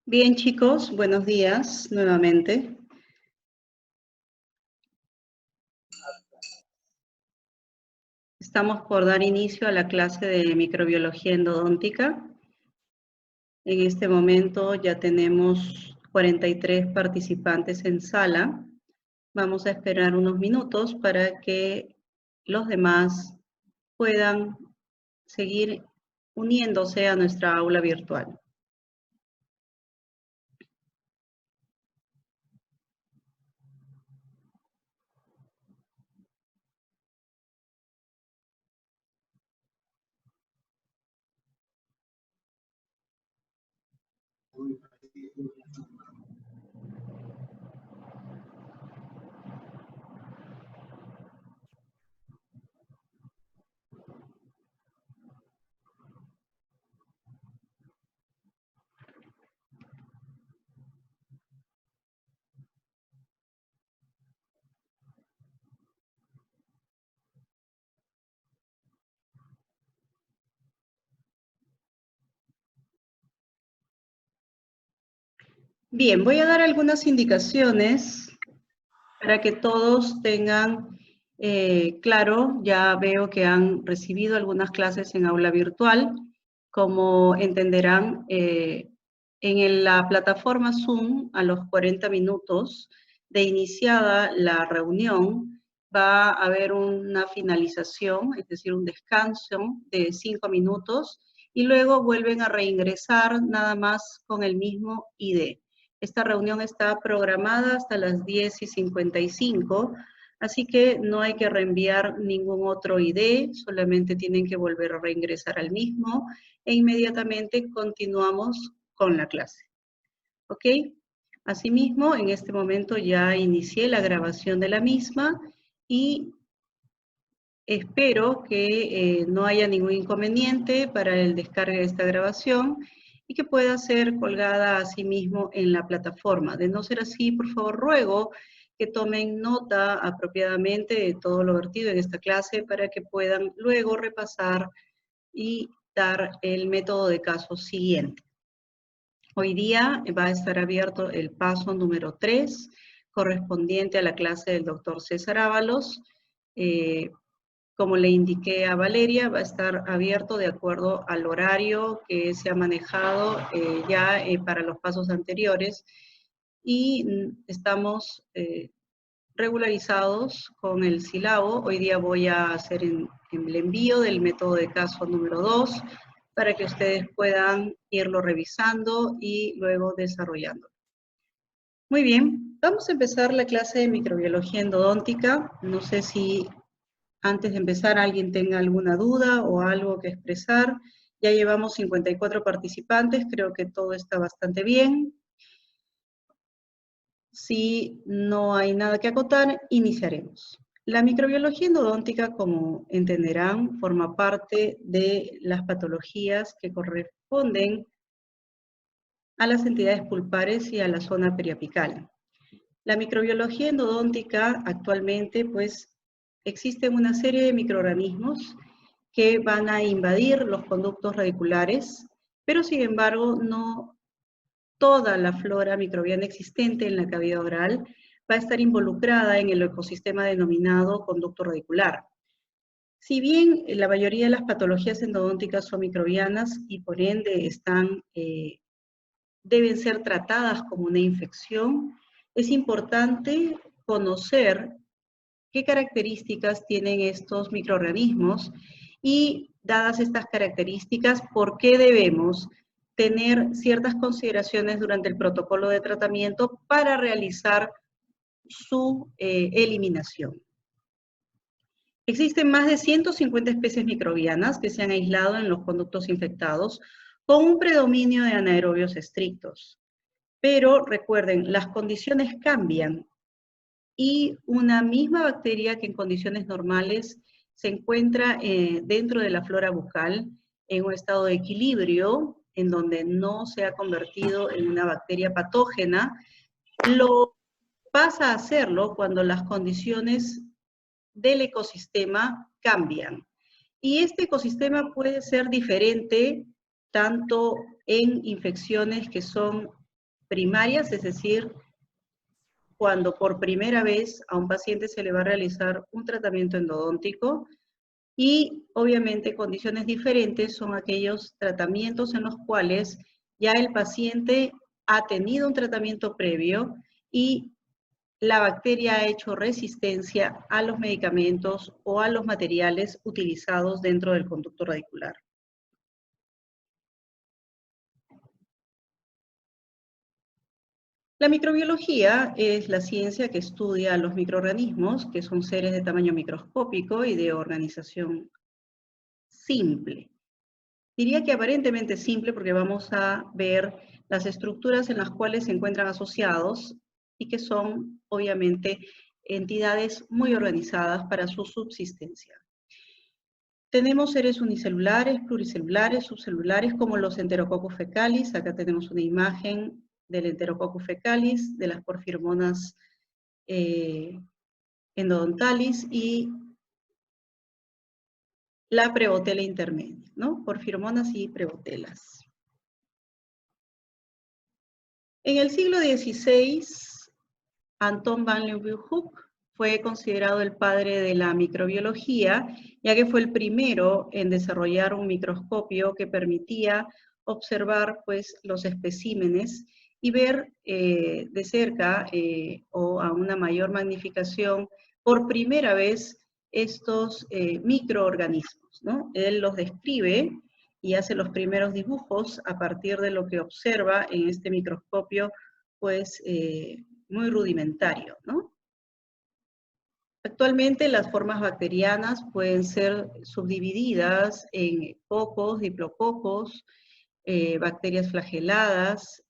Bien, chicos, buenos días nuevamente. Estamos por dar inicio a la clase de microbiología endodóntica. En este momento ya tenemos 43 participantes en sala. Vamos a esperar unos minutos para que los demás puedan seguir uniéndose a nuestra aula virtual. Bien, voy a dar algunas indicaciones para que todos tengan claro. Ya veo que han recibido algunas clases en aula virtual. Como entenderán, en la plataforma Zoom, a los 40 minutos de iniciada la reunión, va a haber una finalización, es decir, un descanso de 5 minutos, y luego vuelven a reingresar nada más con el mismo ID. Esta reunión está programada hasta las 10:55, así que no hay que reenviar ningún otro ID, solamente tienen que volver a reingresar al mismo e inmediatamente continuamos con la clase. ¿Ok? Asimismo, en este momento ya inicié la grabación de la misma y espero que no haya ningún inconveniente para el descargue de esta grabación y que pueda ser colgada asimismo en la plataforma. De no ser así, por favor, ruego que tomen nota apropiadamente de todo lo vertido en esta clase para que puedan luego repasar y dar el método de caso siguiente. Hoy día va a estar abierto el paso número 3, correspondiente a la clase del doctor César Ábalos. Como le indiqué a Valeria, va a estar abierto de acuerdo al horario que se ha manejado ya para los pasos anteriores y estamos regularizados con el sílabo. Hoy día voy a hacer el envío del método de caso número 2 para que ustedes puedan irlo revisando y luego desarrollando. Muy bien, vamos a empezar la clase de microbiología endodóntica. No sé si antes de empezar alguien tenga alguna duda o algo que expresar. Ya llevamos 54 participantes, creo que todo está bastante bien. Si no hay nada que acotar, iniciaremos. La microbiología endodóntica, como entenderán, forma parte de las patologías que corresponden a las entidades pulpares y a la zona periapical. La microbiología endodóntica actualmente, pues, existen una serie de microorganismos que van a invadir los conductos radiculares, pero sin embargo no toda la flora microbiana existente en la cavidad oral va a estar involucrada en el ecosistema denominado conducto radicular. Si bien la mayoría de las patologías endodónticas son microbianas y por ende deben ser tratadas como una infección, es importante conocer qué características tienen estos microorganismos y, dadas estas características, por qué debemos tener ciertas consideraciones durante el protocolo de tratamiento para realizar su eliminación. Existen más de 150 especies microbianas que se han aislado en los conductos infectados con un predominio de anaerobios estrictos. Pero recuerden, las condiciones cambian y una misma bacteria que en condiciones normales se encuentra dentro de la flora bucal en un estado de equilibrio, en donde no se ha convertido en una bacteria patógena, lo pasa a hacerlo cuando las condiciones del ecosistema cambian. Y este ecosistema puede ser diferente tanto en infecciones que son primarias, es decir, cuando por primera vez a un paciente se le va a realizar un tratamiento endodóntico, y obviamente condiciones diferentes son aquellos tratamientos en los cuales ya el paciente ha tenido un tratamiento previo y la bacteria ha hecho resistencia a los medicamentos o a los materiales utilizados dentro del conducto radicular. La microbiología es la ciencia que estudia a los microorganismos, que son seres de tamaño microscópico y de organización simple. Diría que aparentemente simple porque vamos a ver las estructuras en las cuales se encuentran asociados y que son, obviamente, entidades muy organizadas para su subsistencia. Tenemos seres unicelulares, pluricelulares, subcelulares, como los Enterococcus fecalis. Acá tenemos una imagen del Enterococcus fecalis, de las porfiromonas endodontalis y la prebotela intermedia, ¿no? Porfiromonas y prebotelas. En el siglo XVI, Anton van Leeuwenhoek fue considerado el padre de la microbiología, ya que fue el primero en desarrollar un microscopio que permitía observar pues, los especímenes y ver de cerca o a una mayor magnificación por primera vez estos microorganismos, ¿no? Él los describe y hace los primeros dibujos a partir de lo que observa en este microscopio, pues muy rudimentario, ¿no? Actualmente las formas bacterianas pueden ser subdivididas en cocos, diplococos, bacterias flageladas,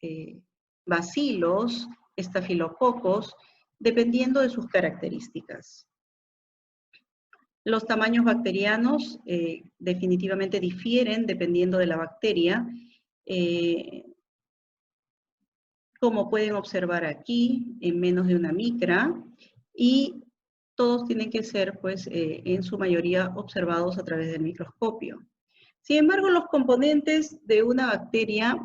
bacilos, estafilococos, dependiendo de sus características. Los tamaños bacterianos definitivamente difieren dependiendo de la bacteria, como pueden observar aquí, en menos de una micra, y todos tienen que ser, pues, en su mayoría observados a través del microscopio. Sin embargo, los componentes de una bacteria,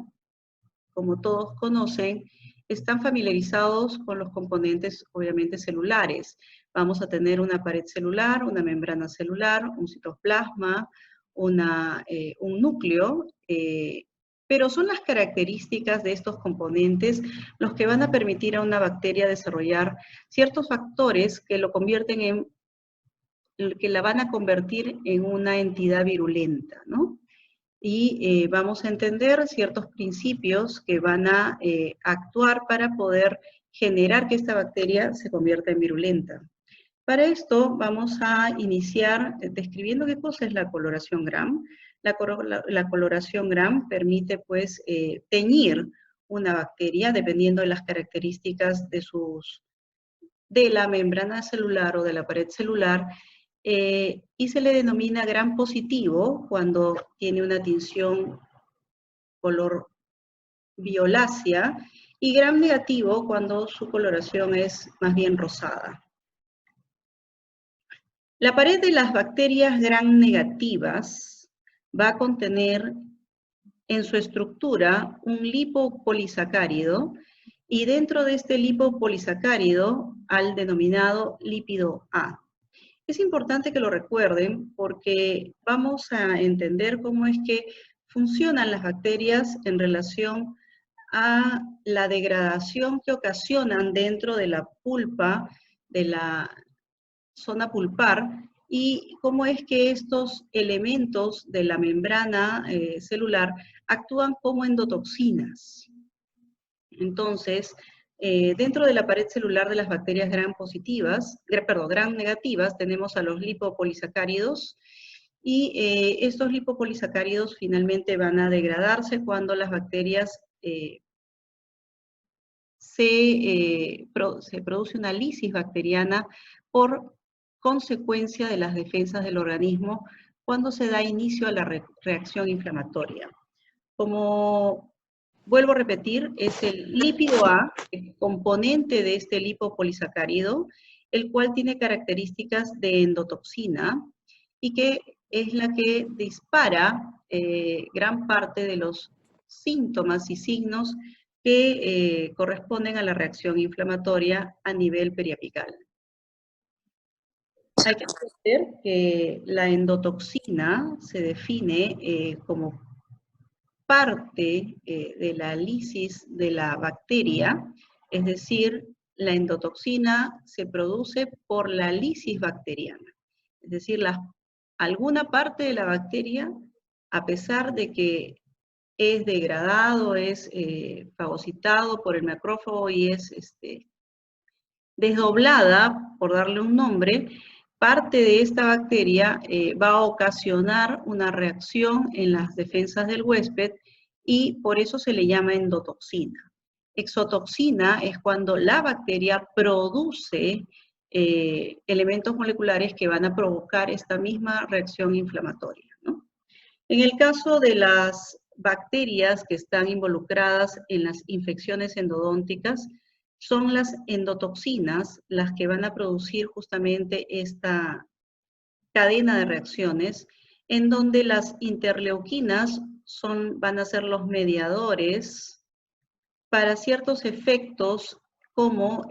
como todos conocen, están familiarizados con los componentes, obviamente, celulares. Vamos a tener una pared celular, una membrana celular, un citoplasma, un núcleo, pero son las características de estos componentes los que van a permitir a una bacteria desarrollar ciertos factores que lo convierten en, que la van a convertir en una entidad virulenta, ¿no? Y vamos a entender ciertos principios que van a actuar para poder generar que esta bacteria se convierta en virulenta. Para esto vamos a iniciar describiendo qué cosa es la coloración Gram. La coloración Gram permite pues teñir una bacteria dependiendo de las características de la membrana celular o de la pared celular, y se le denomina Gram positivo cuando tiene una tinción color violácea y Gram negativo cuando su coloración es más bien rosada. La pared de las bacterias Gram negativas va a contener en su estructura un lipopolisacárido y dentro de este lipopolisacárido al denominado lípido A. Es importante que lo recuerden porque vamos a entender cómo es que funcionan las bacterias en relación a la degradación que ocasionan dentro de la pulpa, de la zona pulpar, y cómo es que estos elementos de la membrana celular actúan como endotoxinas. Entonces, dentro de la pared celular de las bacterias Gram negativas, tenemos a los lipopolisacáridos, y estos lipopolisacáridos finalmente van a degradarse cuando las bacterias se produce una lisis bacteriana por consecuencia de las defensas del organismo cuando se da inicio a la reacción inflamatoria. Como vuelvo a repetir, es el lípido A, el componente de este lipopolisacárido, el cual tiene características de endotoxina y que es la que dispara gran parte de los síntomas y signos que corresponden a la reacción inflamatoria a nivel periapical. Hay que entender que la endotoxina se define como parte de la lisis de la bacteria, es decir, la endotoxina se produce por la lisis bacteriana. Es decir, alguna parte de la bacteria, a pesar de que es degradado, es fagocitado por el macrófago y es desdoblada, por darle un nombre, parte de esta bacteria va a ocasionar una reacción en las defensas del huésped y por eso se le llama endotoxina. Exotoxina es cuando la bacteria produce elementos moleculares que van a provocar esta misma reacción inflamatoria, ¿no? En el caso de las bacterias que están involucradas en las infecciones endodónticas, son las endotoxinas las que van a producir justamente esta cadena de reacciones, en donde las interleuquinas van a ser los mediadores para ciertos efectos como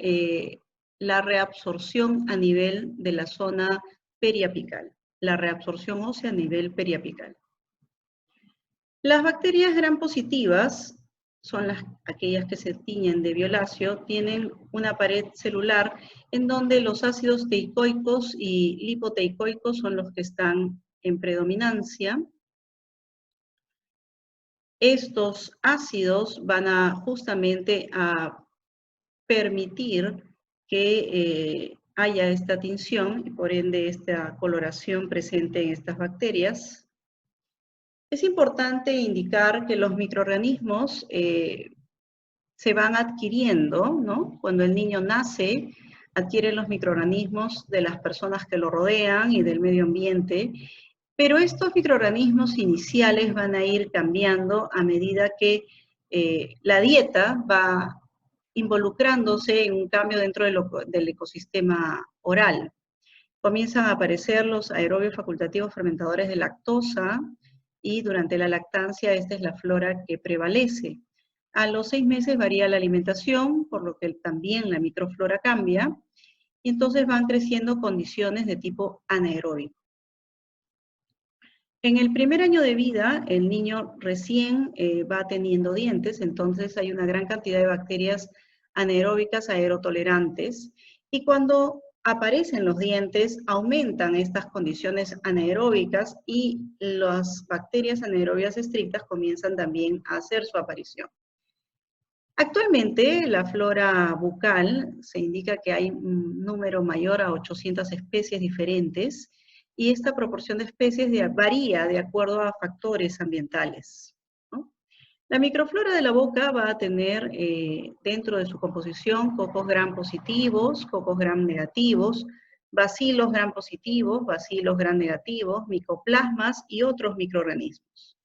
la reabsorción a nivel de la zona periapical, la reabsorción ósea a nivel periapical. Las bacterias gram positivas son aquellas que se tiñen de violáceo, tienen una pared celular en donde los ácidos teicoicos y lipoteicoicos son los que están en predominancia. Estos ácidos van justamente a permitir que haya esta tinción y por ende esta coloración presente en estas bacterias. Es importante indicar que los microorganismos se van adquiriendo, ¿no? Cuando el niño nace, adquiere los microorganismos de las personas que lo rodean y del medio ambiente, pero estos microorganismos iniciales van a ir cambiando a medida que la dieta va involucrándose en un cambio dentro del ecosistema oral. Comienzan a aparecer los aerobios facultativos fermentadores de lactosa, y durante la lactancia esta es la flora que prevalece. A los 6 meses varía la alimentación, por lo que también la microflora cambia, y entonces van creciendo condiciones de tipo anaeróbico. En el primer año de vida, el niño recién va teniendo dientes, entonces hay una gran cantidad de bacterias anaeróbicas aerotolerantes, y cuando aparecen los dientes, aumentan estas condiciones anaeróbicas y las bacterias anaerobias estrictas comienzan también a hacer su aparición. Actualmente, la flora bucal se indica que hay un número mayor a 800 especies diferentes y esta proporción de especies varía de acuerdo a factores ambientales, ¿no? La microflora de la boca va a tener dentro de su composición cocos gram positivos, cocos gram negativos, bacilos gram positivos, bacilos gram negativos, micoplasmas y otros microorganismos.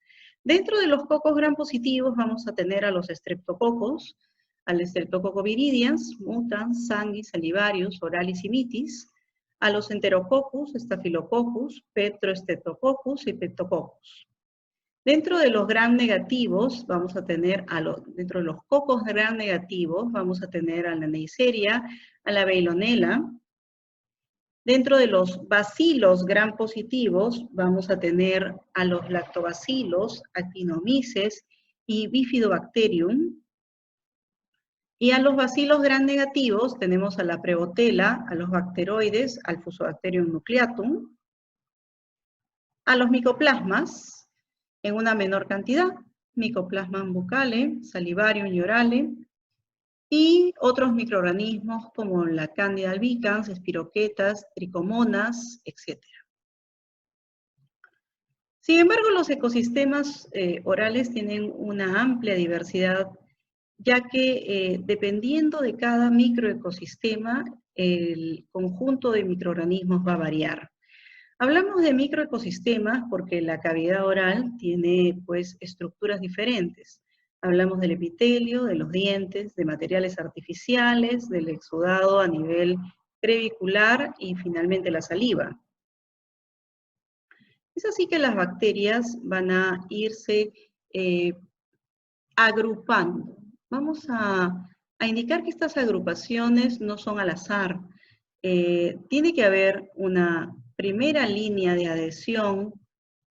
Dentro de los cocos gram positivos vamos a tener a los streptococos, al Streptococcus viridans, mutans, sanguis, salivarius, oralis y mitis, a los enterococcus, staphylococcus, petrostreptococcus y peptococcus. Dentro de los gram negativos vamos a tener, dentro de los cocos gram negativos vamos a tener a la Neisseria, a la Veillonella. Dentro de los bacilos gram positivos vamos a tener a los lactobacilos, actinomyces y bifidobacterium. Y a los bacilos gram negativos tenemos a la Prevotella, a los bacteroides, al Fusobacterium nucleatum, a los micoplasmas en una menor cantidad, Mycoplasma buccale, Salivarium y orale, y otros microorganismos como la Candida albicans, espiroquetas, tricomonas, etc. Sin embargo, los ecosistemas orales tienen una amplia diversidad, ya que dependiendo de cada microecosistema, el conjunto de microorganismos va a variar. Hablamos de microecosistemas porque la cavidad oral tiene pues estructuras diferentes. Hablamos del epitelio, de los dientes, de materiales artificiales, del exudado a nivel crevicular y finalmente la saliva. Es así que las bacterias van a irse agrupando Vamos a indicar que estas agrupaciones no son al azar. Tiene que haber una primera línea de adhesión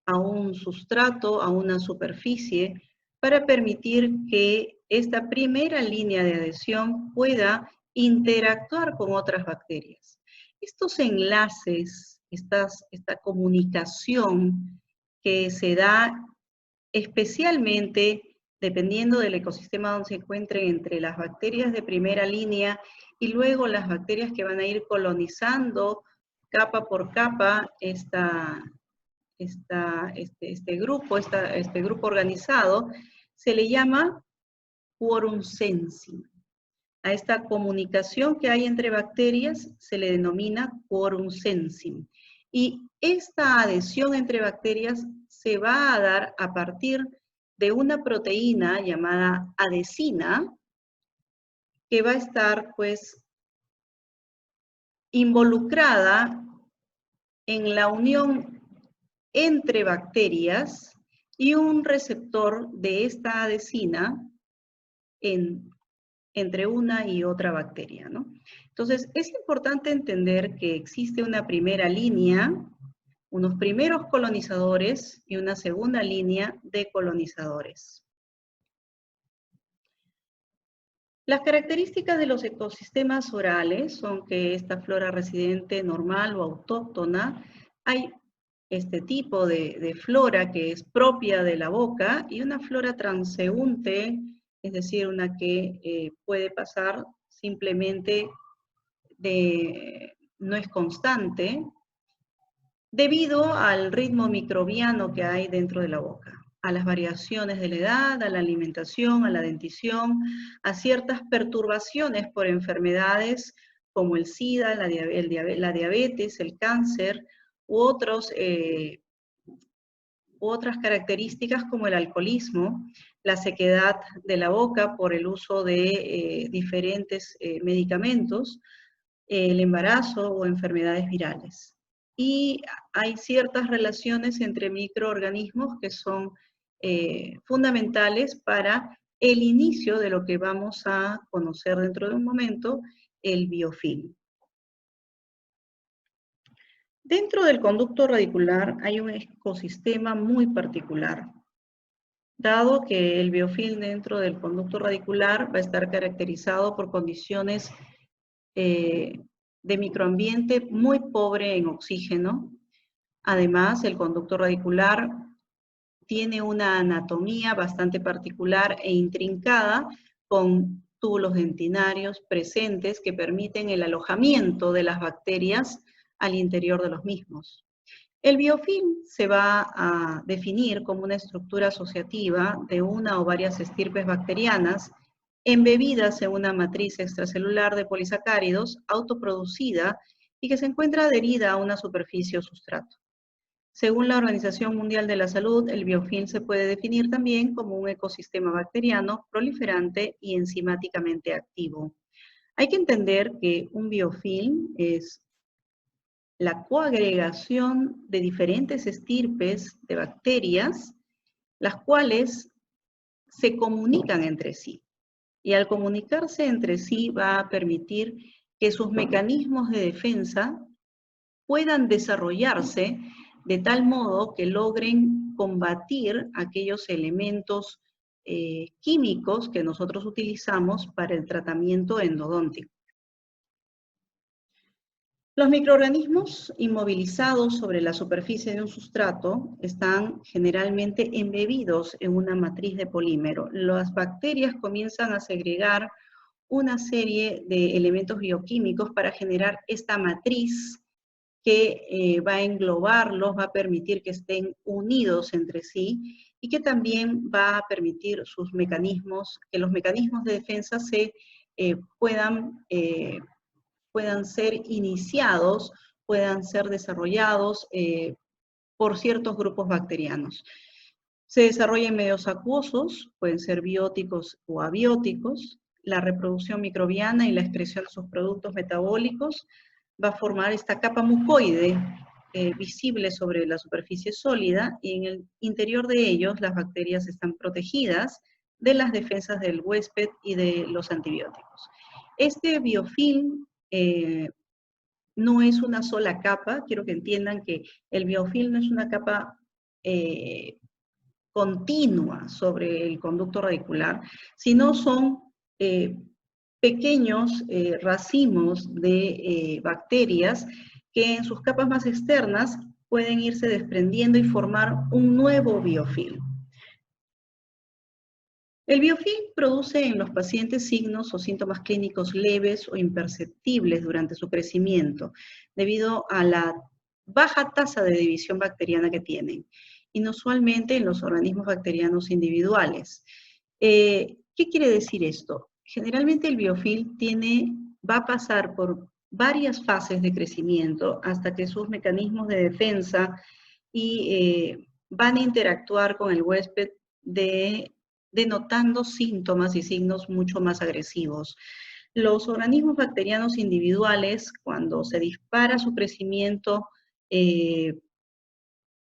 a un sustrato, a una superficie, para permitir que esta primera línea de adhesión pueda interactuar con otras bacterias. Estos enlaces, esta comunicación que se da especialmente dependiendo del ecosistema donde se encuentren entre las bacterias de primera línea y luego las bacterias que van a ir colonizando capa por capa este grupo organizado, se le llama quorum sensing. A esta comunicación que hay entre bacterias se le denomina quorum sensing. Y esta adhesión entre bacterias se va a dar a partir de una proteína llamada adhesina, que va a estar pues involucrada en la unión entre bacterias y un receptor de esta adhesina entre una y otra bacteria, ¿no? Entonces, es importante entender que existe una primera línea, unos primeros colonizadores y una segunda línea de colonizadores. Las características de los ecosistemas orales son que esta flora residente normal o autóctona, hay este tipo de flora que es propia de la boca y una flora transeúnte, es decir, una que puede pasar simplemente no es constante, debido al ritmo microbiano que hay dentro de la boca, a las variaciones de la edad, a la alimentación, a la dentición, a ciertas perturbaciones por enfermedades como el SIDA, la diabetes, el cáncer, u otras características como el alcoholismo, la sequedad de la boca por el uso de diferentes medicamentos, el embarazo o enfermedades virales. Y hay ciertas relaciones entre microorganismos que son fundamentales para el inicio de lo que vamos a conocer dentro de un momento, el biofilm. Dentro del conducto radicular hay un ecosistema muy particular, dado que el biofilm dentro del conducto radicular va a estar caracterizado por condiciones de microambiente muy pobre en oxígeno. Además, el conducto radicular tiene una anatomía bastante particular e intrincada, con túbulos dentinarios presentes que permiten el alojamiento de las bacterias al interior de los mismos. El biofilm se va a definir como una estructura asociativa de una o varias estirpes bacterianas embebidas en una matriz extracelular de polisacáridos autoproducida y que se encuentra adherida a una superficie o sustrato. Según la Organización Mundial de la Salud, el biofilm se puede definir también como un ecosistema bacteriano proliferante y enzimáticamente activo. Hay que entender que un biofilm es la coagregación de diferentes estirpes de bacterias, las cuales se comunican entre sí. Y al comunicarse entre sí va a permitir que sus mecanismos de defensa puedan desarrollarse de tal modo que logren combatir aquellos elementos químicos que nosotros utilizamos para el tratamiento endodóntico. Los microorganismos inmovilizados sobre la superficie de un sustrato están generalmente embebidos en una matriz de polímero. Las bacterias comienzan a segregar una serie de elementos bioquímicos para generar esta matriz que va a englobarlos, va a permitir que estén unidos entre sí y que también va a permitir que los mecanismos de defensa se puedan ser iniciados, puedan ser desarrollados por ciertos grupos bacterianos. Se desarrolla en medios acuosos, pueden ser bióticos o abióticos. La reproducción microbiana y la excreción de sus productos metabólicos va a formar esta capa mucoide visible sobre la superficie sólida, y en el interior de ellos las bacterias están protegidas de las defensas del huésped y de los antibióticos. Este biofilm no es una sola capa, quiero que entiendan que el biofilm no es una capa continua sobre el conducto radicular, sino son pequeños racimos de bacterias que en sus capas más externas pueden irse desprendiendo y formar un nuevo biofilm. El biofilm produce en los pacientes signos o síntomas clínicos leves o imperceptibles durante su crecimiento, debido a la baja tasa de división bacteriana que tienen, inusualmente en los organismos bacterianos individuales. ¿Qué quiere decir esto? Generalmente el biofilm va a pasar por varias fases de crecimiento hasta que sus mecanismos de defensa van a interactuar con el huésped denotando síntomas y signos mucho más agresivos. Los organismos bacterianos individuales, cuando se dispara su crecimiento,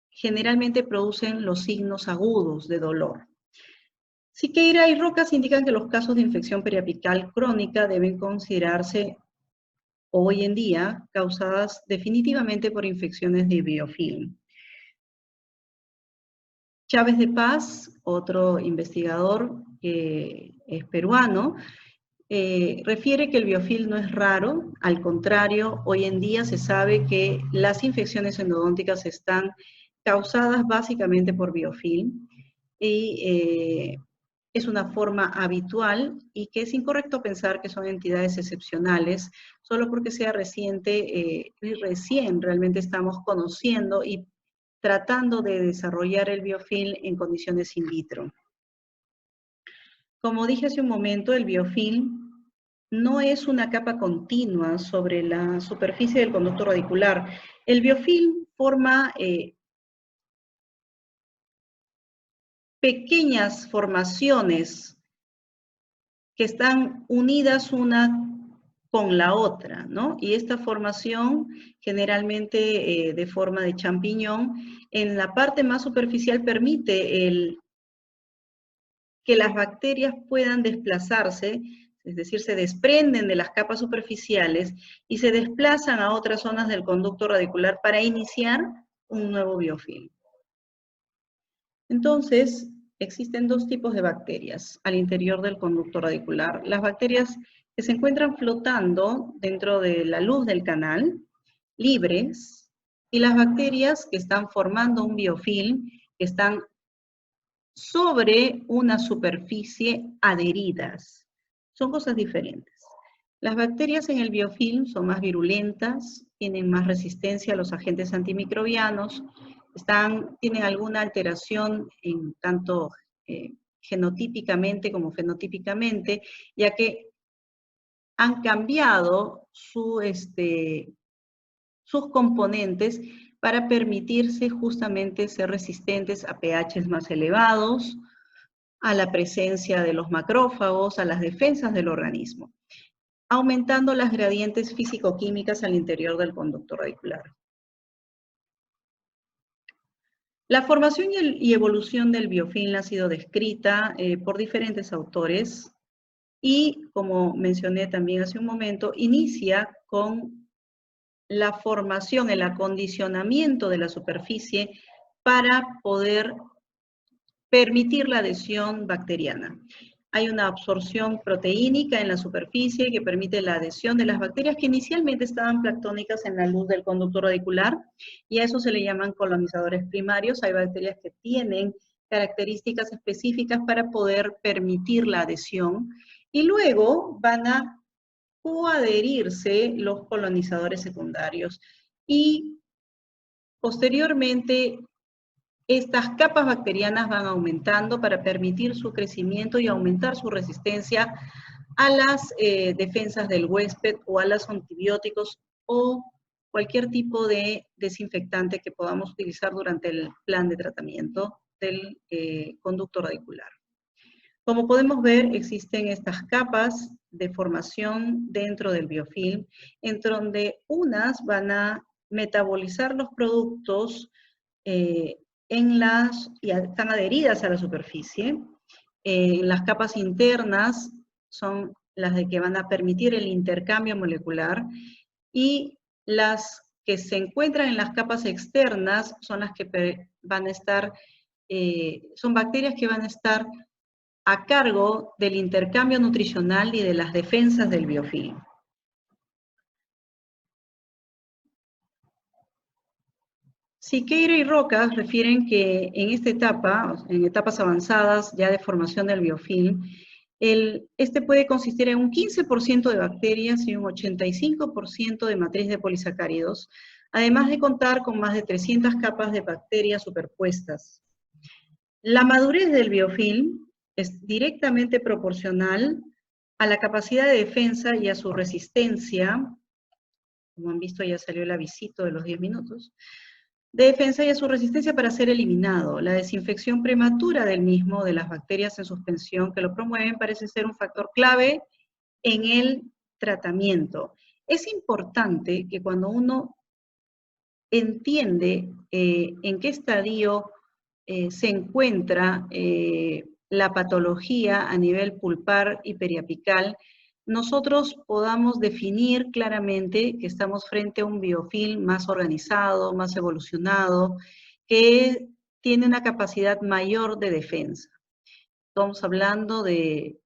generalmente producen los signos agudos de dolor. Siqueira y Rocas indican que los casos de infección periapical crónica deben considerarse hoy en día causadas definitivamente por infecciones de biofilm. Chávez de Paz, otro investigador que es peruano, refiere que el biofilm no es raro, al contrario, hoy en día se sabe que las infecciones endodónticas están causadas básicamente por biofilm y es una forma habitual y que es incorrecto pensar que son entidades excepcionales solo porque sea reciente y recién realmente estamos conociendo y tratando de desarrollar el biofilm en condiciones in vitro. Como dije hace un momento, el biofilm no es una capa continua sobre la superficie del conducto radicular. El biofilm forma pequeñas formaciones que están unidas una con la otra, ¿no? Y esta formación, generalmente de forma de champiñón, en la parte más superficial permite que las bacterias puedan desplazarse, es decir, se desprenden de las capas superficiales y se desplazan a otras zonas del conducto radicular para iniciar un nuevo biofilm. Entonces, existen dos tipos de bacterias al interior del conducto radicular. Las bacterias que se encuentran flotando dentro de la luz del canal, libres, y las bacterias que están formando un biofilm, que están sobre una superficie adheridas. Son cosas diferentes. Las bacterias en el biofilm son más virulentas, tienen más resistencia a los agentes antimicrobianos, tienen alguna alteración en tanto genotípicamente como fenotípicamente, ya que han cambiado sus componentes para permitirse justamente ser resistentes a pHs más elevados, a la presencia de los macrófagos, a las defensas del organismo, aumentando las gradientes físico-químicas al interior del conducto radicular. La formación y evolución del biofilm ha sido descrita por diferentes autores y, como mencioné también hace un momento, inicia con la formación, el acondicionamiento de la superficie para poder permitir la adhesión bacteriana. Hay una absorción proteínica en la superficie que permite la adhesión de las bacterias que inicialmente estaban planctónicas en la luz del conducto radicular, y a eso se le llaman colonizadores primarios. Hay bacterias que tienen características específicas para poder permitir la adhesión, y luego van a coadherirse los colonizadores secundarios. Y posteriormente, estas capas bacterianas van aumentando para permitir su crecimiento y aumentar su resistencia a las defensas del huésped o a los antibióticos o cualquier tipo de desinfectante que podamos utilizar durante el plan de tratamiento del conducto radicular. Como podemos ver, existen estas capas de formación dentro del biofilm, en donde unas van a metabolizar los productos y están adheridas a la superficie, Las capas internas son las de que van a permitir el intercambio molecular, y las que se encuentran en las capas externas son las que van a estar, son bacterias que van a estar a cargo del intercambio nutricional y de las defensas del biofilm. Siqueira y Rocas refieren que en esta etapa, en etapas avanzadas ya de formación del biofilm, este puede consistir en un 15% de bacterias y un 85% de matriz de polisacáridos, además de contar con más de 300 capas de bacterias superpuestas. La madurez del biofilm es directamente proporcional a la capacidad de defensa y a su resistencia. Como han visto, ya salió el avisito de los 10 minutos. De defensa y a su resistencia para ser eliminado. La desinfección prematura del mismo, de las bacterias en suspensión que lo promueven, parece ser un factor clave en el tratamiento. Es importante que cuando uno entiende en qué estadio se encuentra la patología a nivel pulpar y periapical, nosotros podamos definir claramente que estamos frente a un biofilm más organizado, más evolucionado, que tiene una capacidad mayor de defensa. Estamos hablando de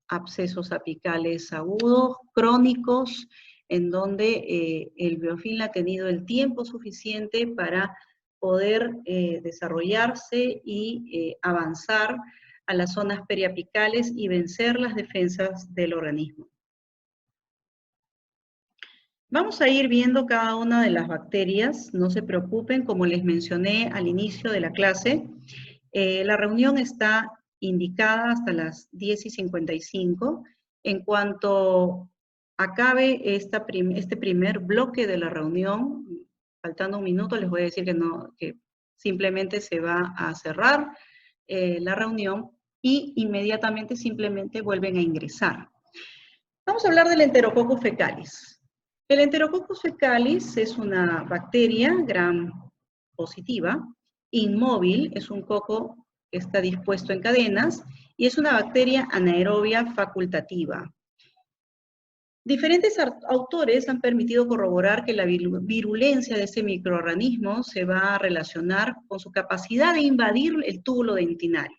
abscesos apicales agudos, crónicos, en donde el biofilm ha tenido el tiempo suficiente para poder desarrollarse y avanzar a las zonas periapicales y vencer las defensas del organismo. Vamos a ir viendo cada una de las bacterias, no se preocupen, como les mencioné al inicio de la clase, la reunión está indicada hasta las 10:55. En cuanto acabe este primer bloque de la reunión, faltando un minuto, les voy a decir que simplemente se va a cerrar la reunión y inmediatamente simplemente vuelven a ingresar. Vamos a hablar del Enterococcus fecalis. El Enterococcus fecalis es una bacteria gram positiva, inmóvil, es un coco que está dispuesto en cadenas y es una bacteria anaerobia facultativa. Diferentes autores han permitido corroborar que la virulencia de este microorganismo se va a relacionar con su capacidad de invadir el túbulo dentinario,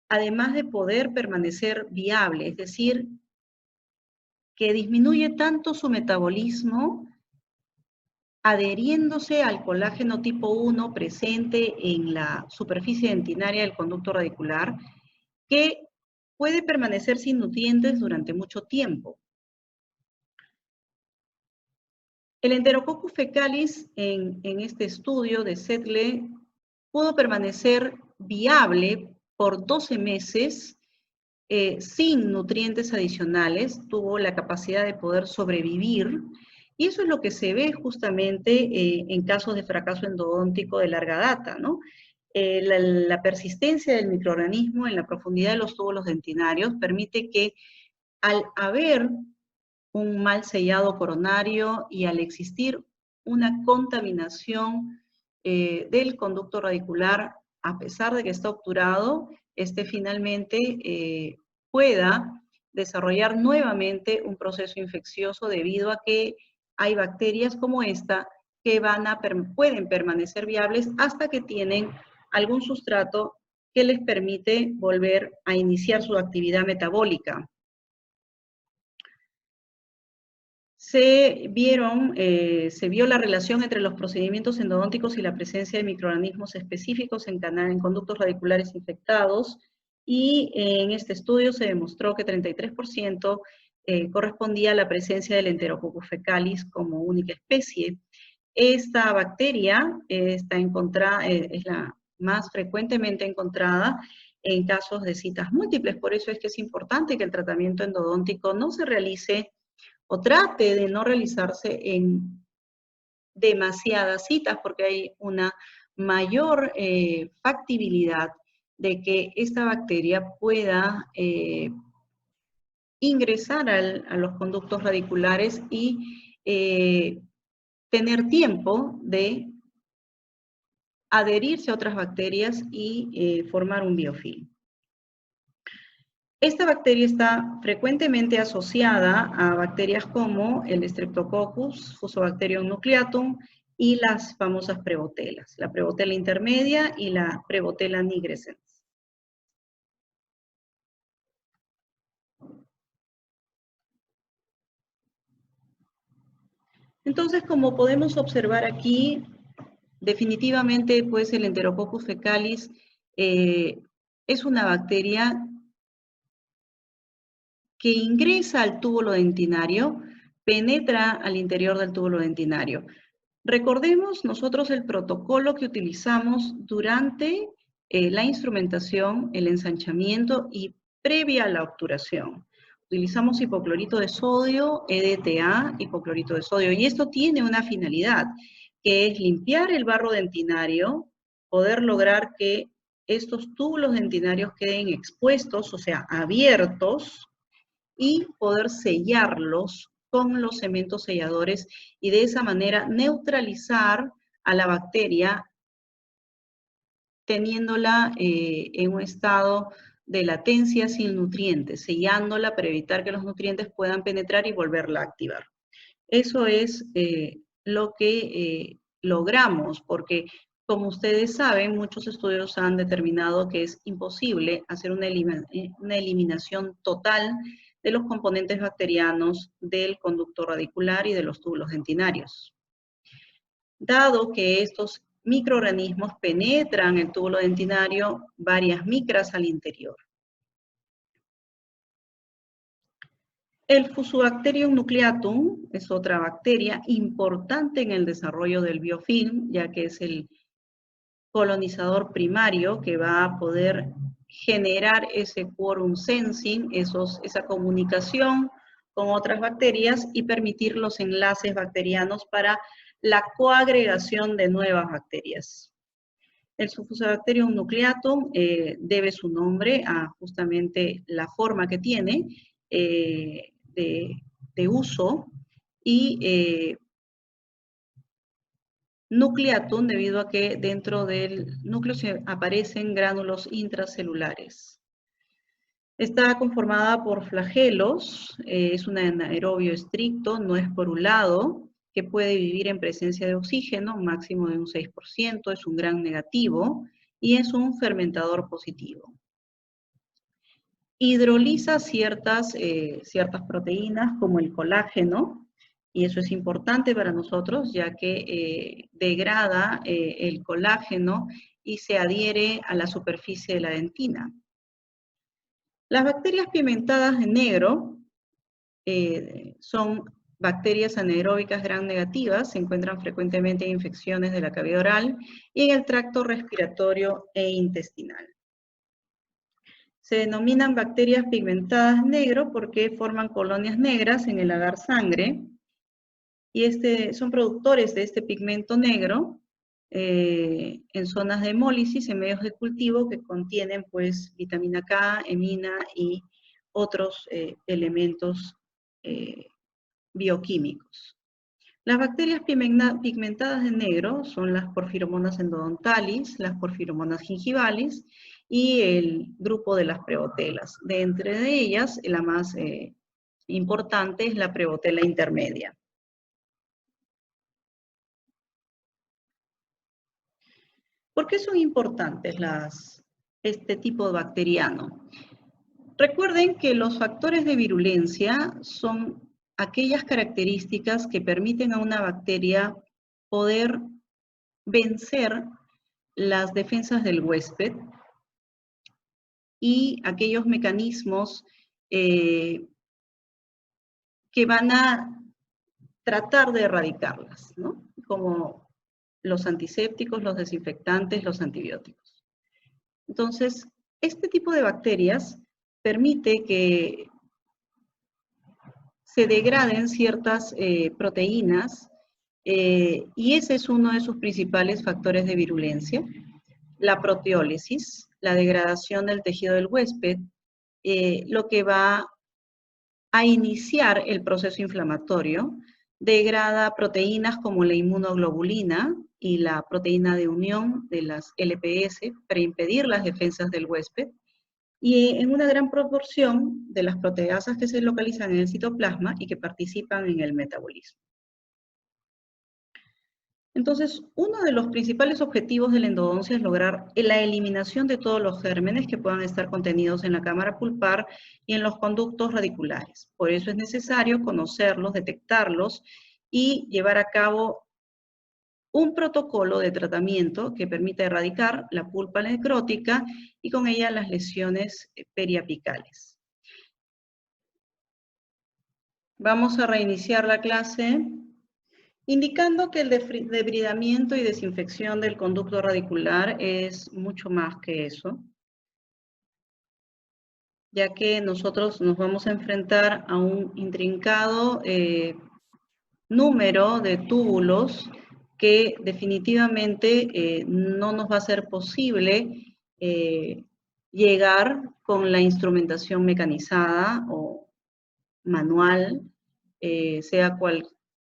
además de poder permanecer viable, es decir, que disminuye tanto su metabolismo adheriéndose al colágeno tipo 1 presente en la superficie dentinaria del conducto radicular, que puede permanecer sin nutrientes durante mucho tiempo. El Enterococcus fecalis en este estudio de Zetle pudo permanecer viable por 12 meses sin nutrientes adicionales, tuvo la capacidad de poder sobrevivir, y eso es lo que se ve justamente en casos de fracaso endodóntico de larga data, ¿no? La persistencia del microorganismo en la profundidad de los túbulos dentinarios permite que al haber un mal sellado coronario y al existir una contaminación del conducto radicular, a pesar de que está obturado, finalmente pueda desarrollar nuevamente un proceso infeccioso debido a que hay bacterias como esta que pueden permanecer viables hasta que tienen algún sustrato que les permite volver a iniciar su actividad metabólica. Se vio la relación entre los procedimientos endodónticos y la presencia de microorganismos específicos en conductos radiculares infectados, y en este estudio se demostró que 33% correspondía a la presencia del Enterococcus fecalis como única especie. Esta bacteria es la más frecuentemente encontrada en casos de citas múltiples, por eso es que es importante que el tratamiento endodóntico no se realice o trate de no realizarse en demasiadas citas, porque hay una mayor factibilidad de que esta bacteria pueda ingresar a los conductos radiculares y tener tiempo de adherirse a otras bacterias y formar un biofilm. Esta bacteria está frecuentemente asociada a bacterias como el Streptococcus, Fusobacterium nucleatum y las famosas prebotelas, la prebotela intermedia y la prebotela nigrescens. Entonces, como podemos observar aquí, definitivamente, pues el Enterococcus fecalis es una bacteria que ingresa al túbulo dentinario, penetra al interior del túbulo dentinario. Recordemos nosotros el protocolo que utilizamos durante la instrumentación, el ensanchamiento y previa a la obturación. Utilizamos hipoclorito de sodio, EDTA, hipoclorito de sodio, y esto tiene una finalidad, que es limpiar el barro dentinario, poder lograr que estos túbulos dentinarios queden expuestos, o sea, abiertos, y poder sellarlos con los cementos selladores y de esa manera neutralizar a la bacteria teniéndola en un estado de latencia sin nutrientes, sellándola para evitar que los nutrientes puedan penetrar y volverla a activar. Eso es lo que logramos, porque como ustedes saben, muchos estudios han determinado que es imposible hacer una eliminación total de los componentes bacterianos del conducto radicular y de los túbulos dentinarios. Dado que estos microorganismos penetran el túbulo dentinario varias micras al interior. El Fusobacterium nucleatum es otra bacteria importante en el desarrollo del biofilm, ya que es el colonizador primario que va a poder generar ese quorum sensing, esa comunicación con otras bacterias y permitir los enlaces bacterianos para la coagregación de nuevas bacterias. El Fusobacterium nucleatum debe su nombre a justamente la forma que tiene de uso y nucleatum debido a que dentro del núcleo se aparecen gránulos intracelulares. Está conformada por flagelos, es un anaerobio estricto, no es porulado, que puede vivir en presencia de oxígeno, máximo de un 6%, es un gran negativo y es un fermentador positivo. Hidroliza ciertas proteínas como el colágeno, y eso es importante para nosotros ya que degrada el colágeno y se adhiere a la superficie de la dentina. Las bacterias pigmentadas de negro son bacterias anaeróbicas gram negativas, se encuentran frecuentemente en infecciones de la cavidad oral y en el tracto respiratorio e intestinal. Se denominan bacterias pigmentadas negro porque forman colonias negras en el agar sangre y son productores de este pigmento negro en zonas de hemólisis, en medios de cultivo que contienen pues vitamina K, hemina y otros elementos bioquímicos. Las bacterias pigmentadas de negro son las Porphyromonas endodontalis, las Porphyromonas gingivalis y el grupo de las prebotelas. De entre de ellas, la más importante es la prebotela intermedia. ¿Por qué son importantes este tipo de bacteriano? Recuerden que los factores de virulencia son aquellas características que permiten a una bacteria poder vencer las defensas del huésped y aquellos mecanismos que van a tratar de erradicarlas, ¿no? Como los antisépticos, los desinfectantes, los antibióticos. Entonces, este tipo de bacterias permite que se degraden ciertas proteínas y ese es uno de sus principales factores de virulencia. La proteólisis, la degradación del tejido del huésped, lo que va a iniciar el proceso inflamatorio, degrada proteínas como la inmunoglobulina y la proteína de unión de las LPS para impedir las defensas del huésped y en una gran proporción de las proteasas que se localizan en el citoplasma y que participan en el metabolismo. Entonces, uno de los principales objetivos de la endodoncia es lograr la eliminación de todos los gérmenes que puedan estar contenidos en la cámara pulpar y en los conductos radiculares. Por eso es necesario conocerlos, detectarlos y llevar a cabo un protocolo de tratamiento que permita erradicar la pulpa necrótica y con ella las lesiones periapicales. Vamos a reiniciar la clase indicando que el debridamiento y desinfección del conducto radicular es mucho más que eso, ya que nosotros nos vamos a enfrentar a un intrincado número de túbulos que definitivamente no nos va a ser posible llegar con la instrumentación mecanizada o manual, sea cual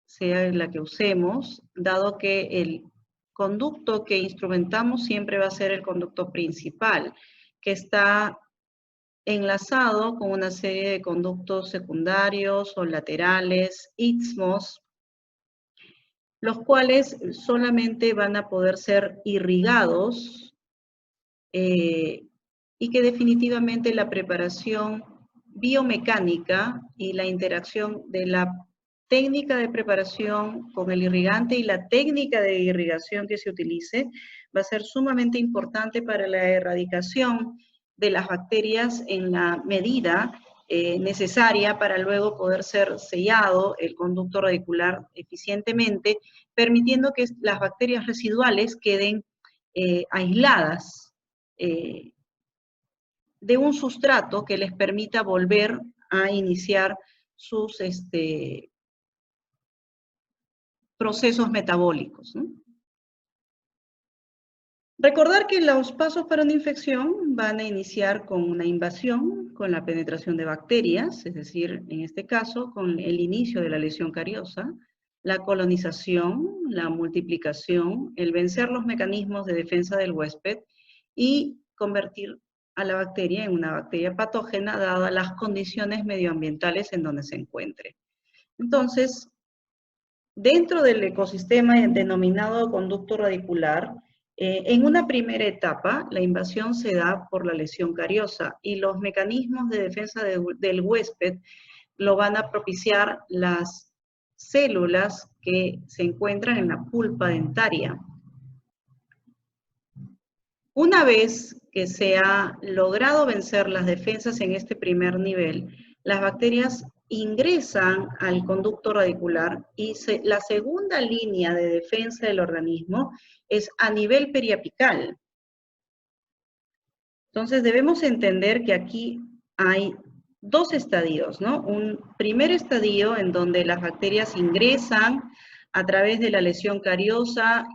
sea la que usemos, dado que el conducto que instrumentamos siempre va a ser el conducto principal, que está enlazado con una serie de conductos secundarios o laterales, istmos, los cuales solamente van a poder ser irrigados y que definitivamente la preparación biomecánica y la interacción de la técnica de preparación con el irrigante y la técnica de irrigación que se utilice va a ser sumamente importante para la erradicación de las bacterias en la medida necesaria para luego poder ser sellado el conducto radicular eficientemente, permitiendo que las bacterias residuales queden aisladas de un sustrato que les permita volver a iniciar sus procesos metabólicos, ¿no? Recordar que los pasos para una infección van a iniciar con una invasión, con la penetración de bacterias, es decir, en este caso, con el inicio de la lesión cariosa, la colonización, la multiplicación, el vencer los mecanismos de defensa del huésped y convertir a la bacteria en una bacteria patógena dadas las condiciones medioambientales en donde se encuentre. Entonces, dentro del ecosistema denominado conducto radicular, en una primera etapa, la invasión se da por la lesión cariosa y los mecanismos de defensa del huésped lo van a propiciar las células que se encuentran en la pulpa dentaria. Una vez que se ha logrado vencer las defensas en este primer nivel, las bacterias ingresan al conducto radicular y la segunda línea de defensa del organismo es a nivel periapical. Entonces debemos entender que aquí hay dos estadios, ¿no? Un primer estadio en donde las bacterias ingresan a través de la lesión cariosa,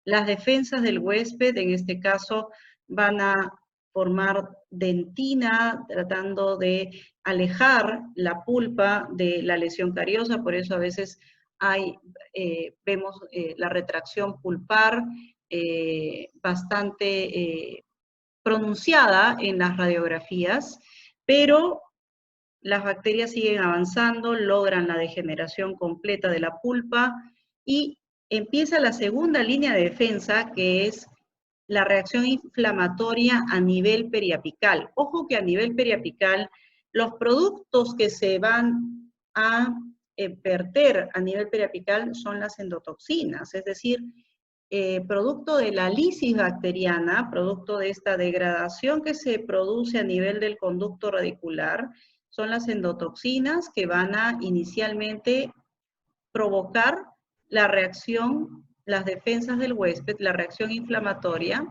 las defensas del huésped, en este caso, van a formar dentina, tratando de alejar la pulpa de la lesión cariosa, por eso a veces vemos la retracción pulpar bastante pronunciada en las radiografías, pero las bacterias siguen avanzando, logran la degeneración completa de la pulpa y empieza la segunda línea de defensa, que es la reacción inflamatoria a nivel periapical. Ojo que a nivel periapical, los productos que se van a verter a nivel periapical son las endotoxinas, es decir, producto de la lisis bacteriana, producto de esta degradación que se produce a nivel del conducto radicular, son las endotoxinas que van a inicialmente provocar la reacción, las defensas del huésped, la reacción inflamatoria,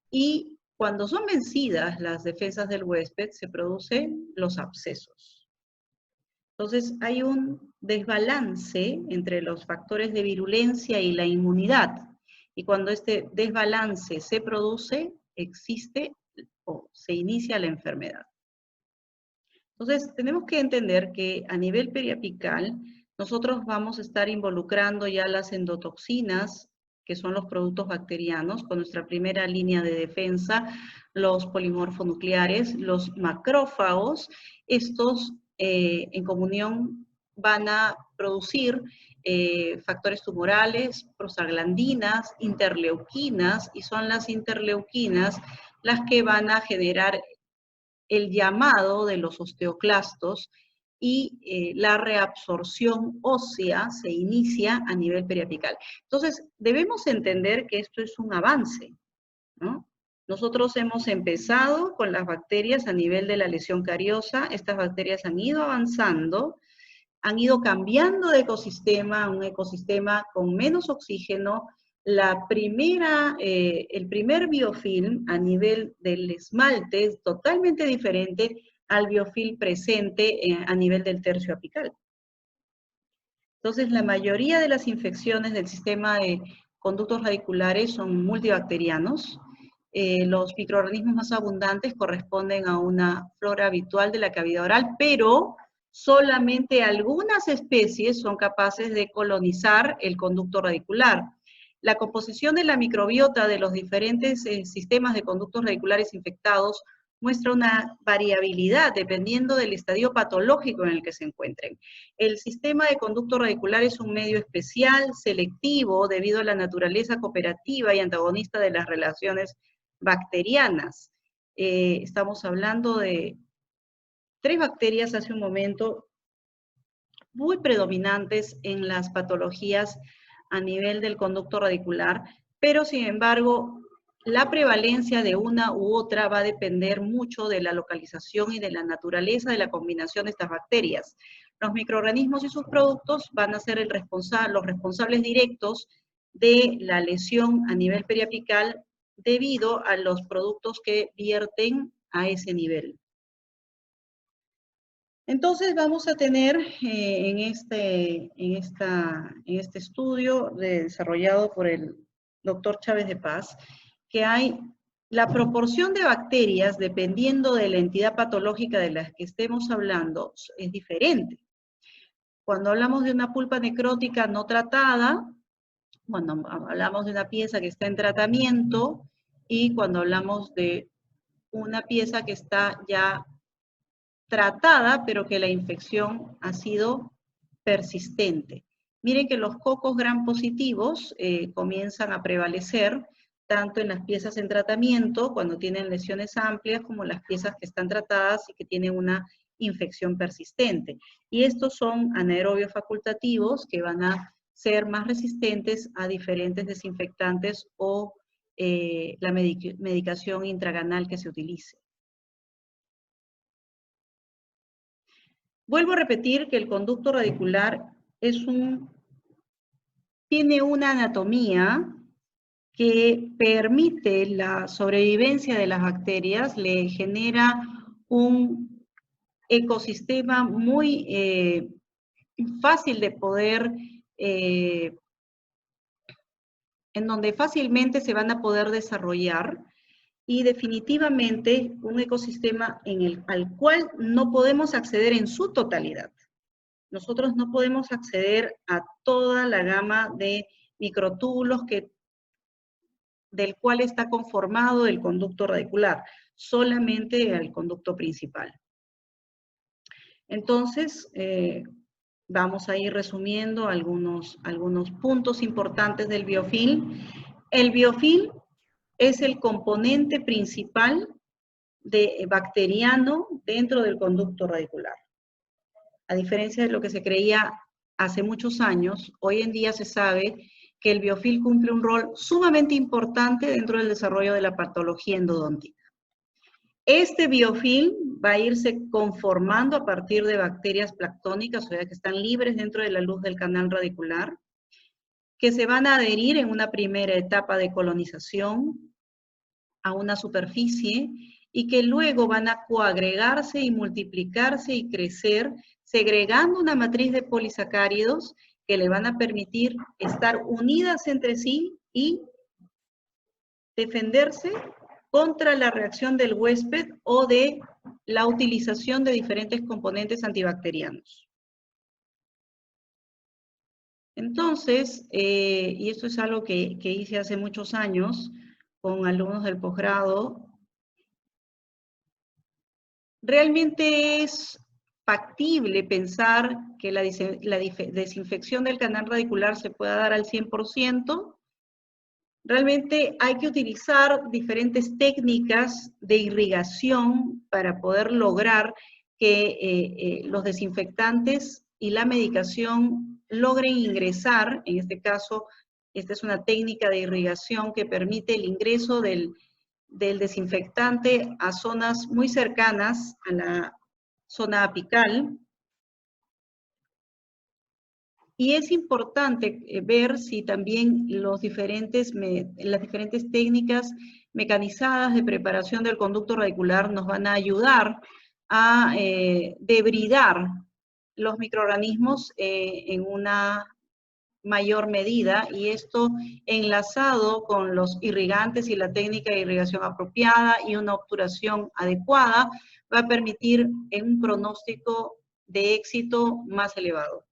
y cuando son vencidas las defensas del huésped, se producen los abscesos. Entonces, hay un desbalance entre los factores de virulencia y la inmunidad, y cuando este desbalance se produce, existe o se inicia la enfermedad. Entonces, tenemos que entender que a nivel periapical, nosotros vamos a estar involucrando ya las endotoxinas que son los productos bacterianos, con nuestra primera línea de defensa, los polimorfonucleares, los macrófagos. Estos en comunión van a producir factores tumorales, prostaglandinas, interleuquinas, y son las interleuquinas las que van a generar el llamado de los osteoclastos y la reabsorción ósea se inicia a nivel periapical. Entonces, debemos entender que esto es un avance, ¿no? Nosotros hemos empezado con las bacterias a nivel de la lesión cariosa, estas bacterias han ido avanzando, han ido cambiando de ecosistema a un ecosistema con menos oxígeno. El primer biofilm a nivel del esmalte es totalmente diferente al biofilm presente a nivel del tercio apical. Entonces, la mayoría de las infecciones del sistema de conductos radiculares son multibacterianos. Los microorganismos más abundantes corresponden a una flora habitual de la cavidad oral, pero solamente algunas especies son capaces de colonizar el conducto radicular. La composición de la microbiota de los diferentes sistemas de conductos radiculares infectados muestra una variabilidad dependiendo del estadio patológico en el que se encuentren. El sistema de conducto radicular es un medio especial, selectivo, debido a la naturaleza cooperativa y antagonista de las relaciones bacterianas. Estamos hablando de 3 bacterias hace un momento muy predominantes en las patologías a nivel del conducto radicular, pero sin embargo, la prevalencia de una u otra va a depender mucho de la localización y de la naturaleza de la combinación de estas bacterias. Los microorganismos y sus productos van a ser los responsables directos de la lesión a nivel periapical debido a los productos que vierten a ese nivel. Entonces vamos a tener en este estudio desarrollado por el doctor Chávez de Paz, que hay la proporción de bacterias, dependiendo de la entidad patológica de la que estemos hablando, es diferente. Cuando hablamos de una pulpa necrótica no tratada, cuando hablamos de una pieza que está en tratamiento y cuando hablamos de una pieza que está ya tratada, pero que la infección ha sido persistente. Miren que los cocos gram positivos comienzan a prevalecer tanto en las piezas en tratamiento, cuando tienen lesiones amplias, como las piezas que están tratadas y que tienen una infección persistente. Y estos son anaerobios facultativos que van a ser más resistentes a diferentes desinfectantes o la medicación intraganal que se utilice. Vuelvo a repetir que el conducto radicular tiene una anatomía que permite la sobrevivencia de las bacterias, le genera un ecosistema muy fácil de poder, en donde fácilmente se van a poder desarrollar, y definitivamente un ecosistema al cual no podemos acceder en su totalidad. Nosotros no podemos acceder a toda la gama de microtúbulos del cual está conformado el conducto radicular, solamente al conducto principal. Entonces, vamos a ir resumiendo algunos puntos importantes del biofilm. El biofilm es el componente principal bacteriano dentro del conducto radicular. A diferencia de lo que se creía hace muchos años, hoy en día se sabe que el biofilm cumple un rol sumamente importante dentro del desarrollo de la patología endodóntica. Este biofilm va a irse conformando a partir de bacterias planctónicas, o sea, que están libres dentro de la luz del canal radicular, que se van a adherir en una primera etapa de colonización a una superficie y que luego van a coagregarse y multiplicarse y crecer, segregando una matriz de polisacáridos que le van a permitir estar unidas entre sí y defenderse contra la reacción del huésped o de la utilización de diferentes componentes antibacterianos. Entonces, y esto es algo que hice hace muchos años con alumnos del posgrado, realmente es factible pensar que la desinfección del canal radicular se pueda dar al 100%. Realmente hay que utilizar diferentes técnicas de irrigación para poder lograr que los desinfectantes y la medicación logren ingresar. En este caso, esta es una técnica de irrigación que permite el ingreso del desinfectante a zonas muy cercanas a la zona apical. Y es importante ver si también las diferentes técnicas mecanizadas de preparación del conducto radicular nos van a ayudar a debridar los microorganismos en una mayor medida, y esto enlazado con los irrigantes y la técnica de irrigación apropiada y una obturación adecuada va a permitir un pronóstico de éxito más elevado.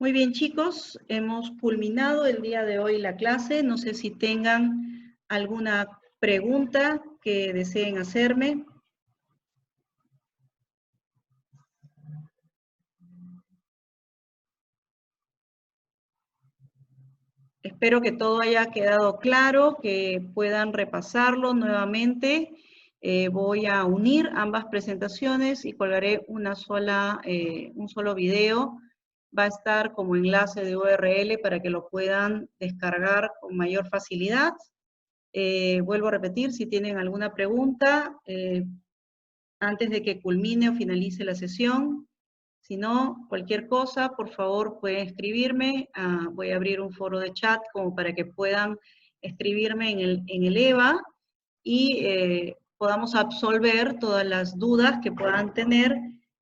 Muy bien, chicos, hemos culminado el día de hoy la clase. No sé si tengan alguna pregunta que deseen hacerme. Espero que todo haya quedado claro, que puedan repasarlo nuevamente. Voy a unir ambas presentaciones y colgaré un solo video. Va a estar como enlace de URL para que lo puedan descargar con mayor facilidad. Vuelvo a repetir, si tienen alguna pregunta, antes de que culmine o finalice la sesión. Si no, cualquier cosa, por favor, pueden escribirme. Voy a abrir un foro de chat como para que puedan escribirme en el EVA y podamos absolver todas las dudas que puedan tener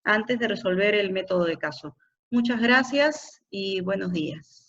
antes de resolver el método de caso. Muchas gracias y buenos días.